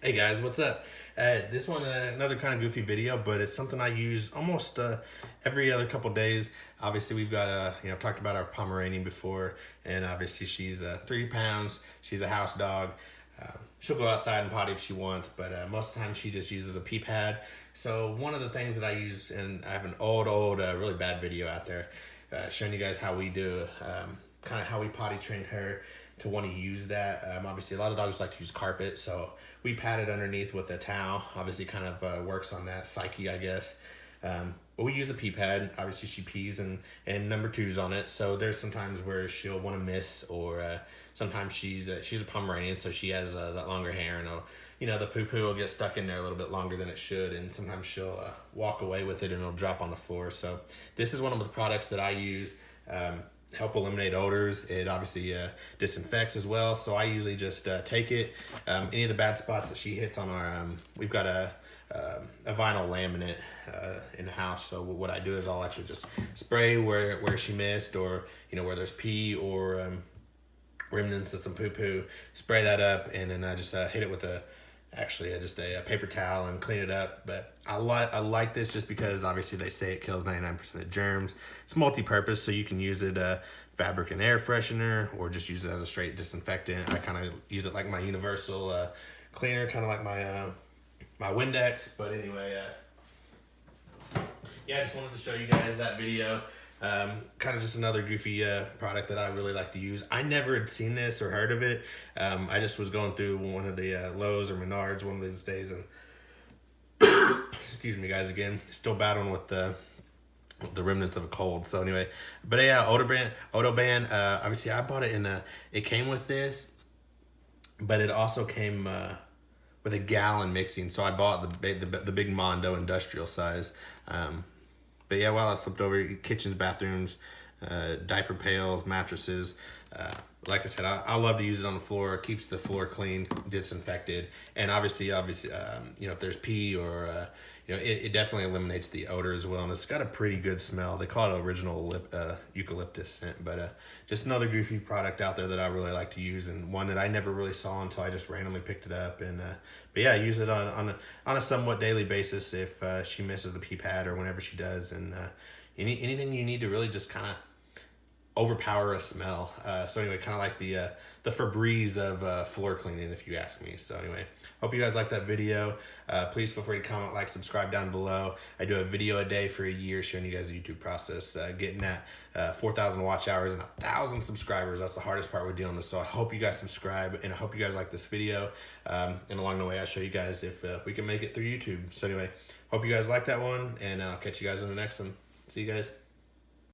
Hey guys, what's up? This one, another kind of goofy video, but it's something I use almost every other couple days. Obviously, we've got I've talked about our Pomeranian before, and obviously she's 3 pounds. She's a house dog. She'll go outside and potty if she wants, but most of the time she just uses a pee pad. So one of the things that I use, and I have an old, really bad video out there showing you guys how we do, kind of how we potty train her to want to use that. Obviously, a lot of dogs like to use carpet, so we pat it underneath with a towel. Obviously, kind of works on that psyche, I guess. But we use a pee pad. Obviously, she pees and number two's on it. So there's some times where she'll want to miss, or sometimes she's a Pomeranian, so she has that longer hair, and the poo poo will get stuck in there a little bit longer than it should, and sometimes she'll walk away with it and it'll drop on the floor. So this is one of the products that I use. Help eliminate odors. It obviously disinfects as well, so I usually just take it. Any of the bad spots that she hits on our we've got a vinyl laminate in the house, so what I do is I'll actually just spray where she missed, or where there's pee or remnants of some poo poo, spray that up, and then I just hit it with just a paper towel and clean it up. But I like this just because obviously they say it kills 99% of germs. It's multi-purpose, so you can use it fabric and air freshener, or just use it as a straight disinfectant. I kind of use it like my universal cleaner, kind of like my Windex. But anyway, yeah, I just wanted to show you guys that video. Kind of just another goofy product that I really like to use. I never had seen this or heard of it. I just was going through one of the Lowe's or Menards one of these days, and excuse me guys, again, still battling with the remnants of a cold. So anyway, but yeah, Odoban. Obviously I bought it it came with this, but it also came with a gallon mixing. So I bought the big Mondo industrial size. But yeah, while I flipped over kitchens, bathrooms, diaper pails, mattresses, like I said, I love to use it on the floor. It keeps the floor clean, disinfected, and obviously, if there's pee or it definitely eliminates the odor as well. And it's got a pretty good smell. They call it original eucalyptus scent, but just another goofy product out there that I really like to use, and one that I never really saw until I just randomly picked it up. And but yeah, I use it on a somewhat daily basis if she misses the pee pad or whenever she does, and anything you need to really just kind of overpower a smell. So anyway, kind of like the Febreze of floor cleaning, if you ask me. So anyway, hope you guys like that video. Please feel free to comment, like, subscribe down below. I do a video a day for a year showing you guys the YouTube process, getting that 4,000 watch hours and 1,000 subscribers. That's the hardest part we're dealing with. So I hope you guys subscribe, and I hope you guys like this video. And along the way, I'll show you guys if we can make it through YouTube. So anyway, hope you guys like that one, and I'll catch you guys in the next one. See you guys.